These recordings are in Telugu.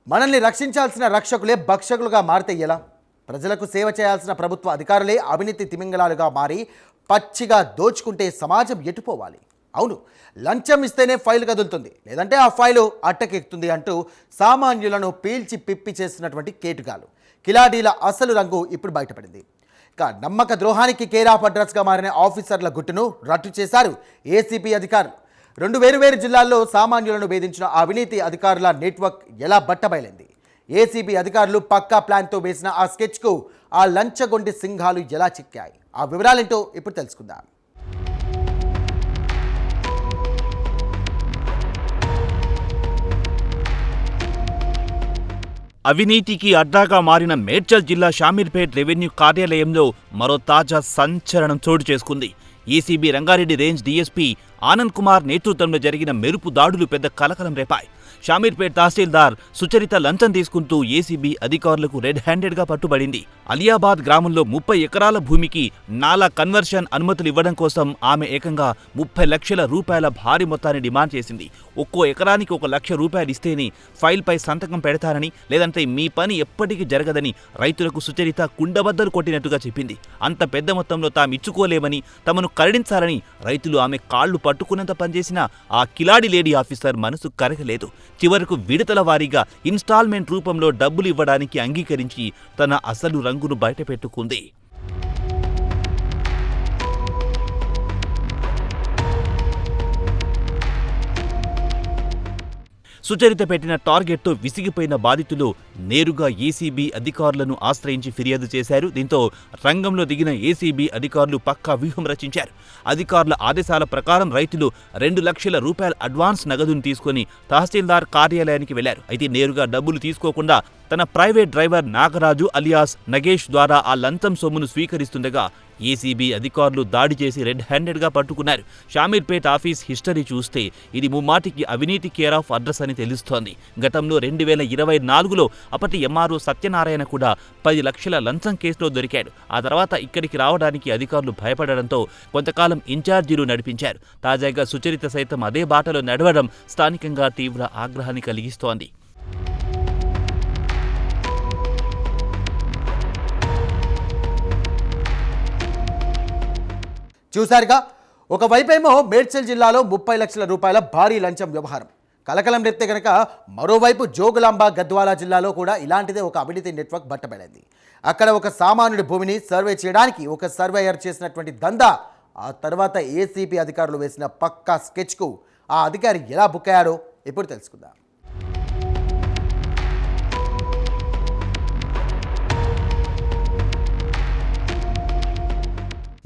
మనల్ని రక్షించాల్సిన రక్షకులే భక్షకులుగా మారితే ఎలా? ప్రజలకు సేవ చేయాల్సిన ప్రభుత్వ అధికారులే అవినీతి తిమింగలాలుగా మారి పచ్చిగా దోచుకుంటే సమాజం ఎటుపోవాలి? అవును, లంచం ఇస్తేనే ఫైల్ కదులుతుంది, లేదంటే ఆ ఫైలు అట్టకెక్కుతుంది అంటూ సామాన్యులను పీల్చి పిప్పి చేస్తున్నటువంటి కేటుగాలు కిలాడీల అసలు రంగు ఇప్పుడు బయటపడింది. ఇక నమ్మక ద్రోహానికి కేర్ ఆఫ్ అడ్రస్గా మారిన ఆఫీసర్ల గుట్టును రట్టు చేశారు ఏసీబీ అధికారులు. 2 వేరు జిల్లాల్లో సామాన్యులను వేధించిన అవినీతి అధికారుల నెట్వర్క్ ఎలా బట్టబయలైంది? ఏసీబీ అధికారులు పక్కా ప్లాన్తో వేసిన ఆ స్కెచ్కు ఆ లంచగొండి సింహాలు ఎలా చిక్కాయి? ఆ వివరాలేంటో ఇప్పుడు తెలుసుకుందాం. అవినీతికి అడ్డాగా మారిన మేడ్చల్ జిల్లా షామీర్పేట్ రెవెన్యూ కార్యాలయంలో మరో తాజా సంచలనం చోటు చేసుకుంది. ACB Rangareddy range DSP Anand Kumar నేతృత్వంలో జరిగిన మెరుపు దాడులు పెద్ద కలకలం రేపాయి. షామీర్పేట్ తహసీల్దార్ సుచరిత లంచం తీసుకుంటూ ఏసీబీ అధికారులకు రెడ్ హ్యాండెడ్గా పట్టుబడింది. అలియాబాద్ గ్రామంలో 30 ఎకరాల భూమికి నాలా కన్వర్షన్ అనుమతులు ఇవ్వడం కోసం ఆమె ఏకంగా 30 లక్షల రూపాయల భారీ మొత్తాన్ని డిమాండ్ చేసింది. ఒక్కో ఎకరానికి 1 లక్ష రూపాయలు ఇస్తేనే ఫైల్పై సంతకం పెడతారని, లేదంటే మీ పని ఎప్పటికీ జరగదని రైతులకు సుచరిత కుండబద్దలు కొట్టినట్టుగా చెప్పింది. అంత పెద్ద మొత్తంలో తామిచ్చుకోలేమని, తమను కరడించాలని రైతులు ఆమె కాళ్లు పట్టుకున్నంత పనిచేసిన ఆ కిలాడి లేడీ ఆఫీసర్ మనసు కరగలేదు. చివరకు విడతల వారీగా ఇన్స్టాల్మెంట్ రూపంలో డబ్బులు ఇవ్వడానికి అంగీకరించి తన అసలు రంగును బయటపెట్టుకుంది. సుచరిత పెట్టిన టార్గెట్తో విసిగిపోయిన బాధితులు నేరుగా ఏసీబీ అధికారులను ఆశ్రయించి ఫిర్యాదు చేశారు. దీంతో రంగంలో దిగిన ఏసీబీ అధికారులు పక్కా వ్యూహం రచించారు. అధికారుల ఆదేశాల ప్రకారం రైతులు 2 లక్షల రూపాయల అడ్వాన్స్ నగదును తీసుకుని తహసీల్దార్ కార్యాలయానికి వెళ్లారు. అయితే నేరుగా డబ్బులు తీసుకోకుండా తన private driver Nagaraju alias Nagesh ద్వారా ఆ లంచం సొమ్మును స్వీకరిస్తుండగా ఏసీబీ అధికారులు దాడి చేసి రెడ్ హ్యాండెడ్గా పట్టుకున్నారు. షామీర్పేట్ ఆఫీస్ హిస్టరీ చూస్తే ఇది ముమ్మాటికి అవినీతి కేర్ ఆఫ్ అడ్రస్ అని తెలుస్తోంది. గతంలో 2024లో అప్పటి ఎంఆర్ఓ సత్యనారాయణ కూడా 10 లక్షల లంచం కేసులో దొరికాడు. ఆ తర్వాత ఇక్కడికి రావడానికి అధికారులు భయపడడంతో కొంతకాలం ఇన్ఛార్జీలు నడిపించారు. తాజాగా సుచరిత సైతం అదే బాటలో నడవడం స్థానికంగా తీవ్ర ఆగ్రహాన్ని కలిగిస్తోంది. చూశారుగా, ఒకవైపేమో మేడ్చల్ జిల్లాలో 30 లక్షల రూపాయల భారీ లంచం వ్యవహారం కలకలం రేపితే గనక, మరోవైపు జోగులాంబ గద్వాల జిల్లాలో కూడా ఇలాంటిదే ఒక అవినీతి నెట్వర్క్ బట్టబడింది. అక్కడ ఒక సామాన్యుడి భూమిని సర్వే చేయడానికి ఒక సర్వేయర్ చేసినటువంటి దందా, ఆ తర్వాత ఏసీబీ అధికారులు వేసిన పక్కా స్కెచ్కు ఆ అధికారి ఎలా బుక్ అయ్యాడో ఇప్పుడు తెలుసుకుందాం.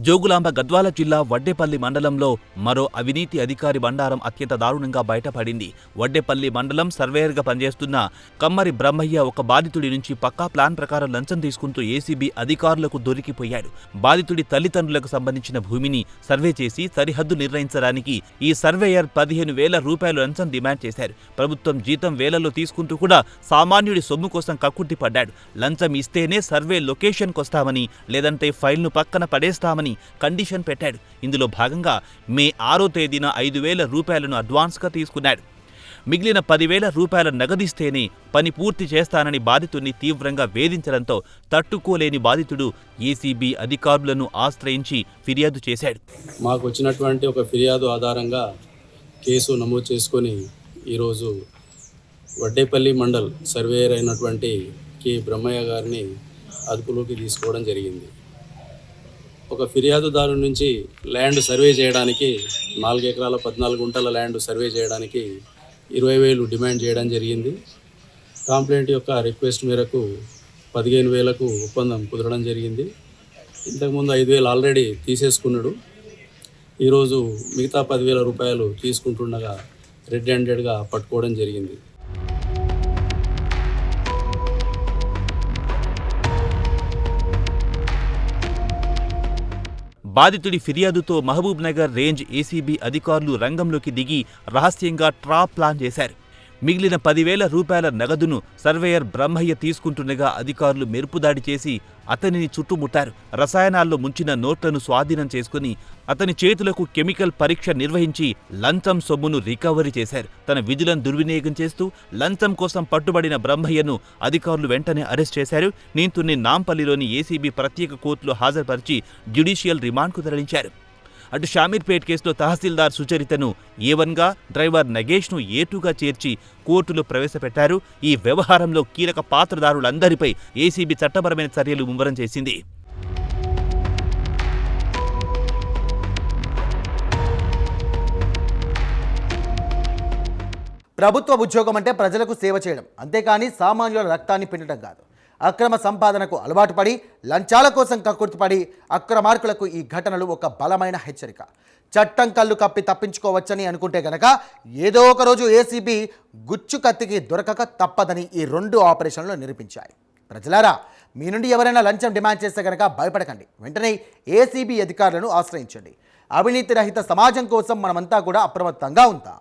జోగులాంబ గద్వాల జిల్లా వడ్డేపల్లి మండలంలో మరో అవినీతి అధికారి బండారం అత్యంత దారుణంగా బయటపడింది. వడ్డేపల్లి మండలం సర్వేయర్గా పనిచేస్తున్న కమ్మరి బ్రహ్మయ్య ఒక బాధితుడి నుంచి పక్కా ప్లాన్ ప్రకారం లంచం తీసుకుంటూ ఏసీబీ అధికారులకు దొరికిపోయాడు. బాధితుడి తల్లిదండ్రులకు సంబంధించిన భూమిని సర్వే చేసి సరిహద్దు నిర్ణయించడానికి ఈ సర్వేయర్ 15,000 రూపాయలు లంచం డిమాండ్ చేశారు. ప్రభుత్వం జీతం వేలల్లో తీసుకుంటూ కూడా సామాన్యుడి సొమ్ము కోసం కక్కుర్తి పడ్డాడు. లంచం ఇస్తేనే సర్వే లొకేషన్కొస్తామని, లేదంటే ఫైల్ను పక్కన పడేస్తామని కండిషన్ పెట్టాడు. ఇందులో భాగంగా మే 6వ తేదీన 5,000 రూపాయలను అడ్వాన్స్గా తీసుకున్నాడు. మిగిలిన 10,000 రూపాయల నగదిస్తేనే పని పూర్తి చేస్తానని బాధితుడిని తీవ్రంగా వేధించడంతో తట్టుకోలేని బాధితుడు ఏసీబీ అధికారులను ఆశ్రయించి ఫిర్యాదు చేశాడు. మాకు వచ్చినటువంటి ఒక ఫిర్యాదు ఆధారంగా కేసు నమోదు చేసుకొని ఈరోజు వడ్డేపల్లి మండల్ సర్వేయర్ అయినటువంటి కె బ్రహ్మయ్య గారిని అదుపులోకి తీసుకోవడం జరిగింది. ఒక ఫిర్యాదుదారు నుంచి ల్యాండ్ సర్వే చేయడానికి 4 ఎకరాల 14 గుంటల ల్యాండ్ సర్వే చేయడానికి 20,000 డిమాండ్ చేయడం జరిగింది. కంప్లైంట్ యొక్క రిక్వెస్ట్ మేరకు 15,000కు ఒప్పందం కుదరడం జరిగింది. ఇంతకుముందు 5,000 ఆల్రెడీ తీసేసుకున్నాడు. ఈరోజు మిగతా 10,000 రూపాయలు తీసుకుంటుండగా రెడ్ హ్యాండెడ్గా పట్టుకోవడం జరిగింది. బాధితుడి ఫిర్యాదుతో మహబూబ్ నగర్ రేంజ్ ఏసీబీ అధికారులు రంగంలోకి దిగి రహస్యంగా ట్రాప్ ప్లాన్ చేశారు. మిగిలిన 10,000 రూపాయల నగదును సర్వేయర్ బ్రహ్మయ్య తీసుకుంటుండగా అధికారులు మెరుపుదాడి చేసి అతనిని చుట్టుముట్టారు. రసాయనాల్లో ముంచిన నోట్లను స్వాధీనం చేసుకుని అతని చేతులకు కెమికల్ పరీక్ష నిర్వహించి లంచం సొమ్మును రికవరీ చేశారు. తన విధులను దుర్వినియోగం చేస్తూ లంచం కోసం పట్టుబడిన బ్రహ్మయ్యను అధికారులు వెంటనే అరెస్ట్ చేశారు. నింతుని నాంపల్లిలోని ఏసీబీ ప్రత్యేక కోర్టులో హాజరుపరిచి జ్యుడిషియల్ రిమాండ్కు తరలించారు. అటు షామీర్పేట్ కేసులో తహసీల్దార్ సుచరితను A1గా, డ్రైవర్ నగేష్ను A2గా చేర్చి కోర్టులో ప్రవేశపెట్టారు. ఈ వ్యవహారంలో కీలక పాత్రదారులందరిపై ఏసీబీ చట్టపరమైన చర్యలు ముమ్మరం చేసింది. ప్రభుత్వ ఉద్యోగం అంటే ప్రజలకు సేవ చేయడం, అంతేకాని సామాన్యుల రక్తాన్ని పిండడం కాదు. అక్రమ సంపాదనకు అలవాటు పడి లంచాల కోసం కక్కుర్తిపడి అక్రమార్కులకు ఈ ఘటనలు ఒక బలమైన హెచ్చరిక. చట్టం కళ్ళు కప్పి తప్పించుకోవచ్చని అనుకుంటే గనక ఏదో ఒక రోజు ఏసీబీ గుచ్చు కత్తికి దొరకక తప్పదని ఈ 2 ఆపరేషన్లు నిరూపించాయి. ప్రజలారా, మీ నుండి ఎవరైనా లంచం డిమాండ్ చేస్తే గనక భయపడకండి. వెంటనే ఏసీబీ అధికారులను ఆశ్రయించండి. అవినీతి రహిత సమాజం కోసం మనమంతా కూడా అప్రమత్తంగా ఉంటాం.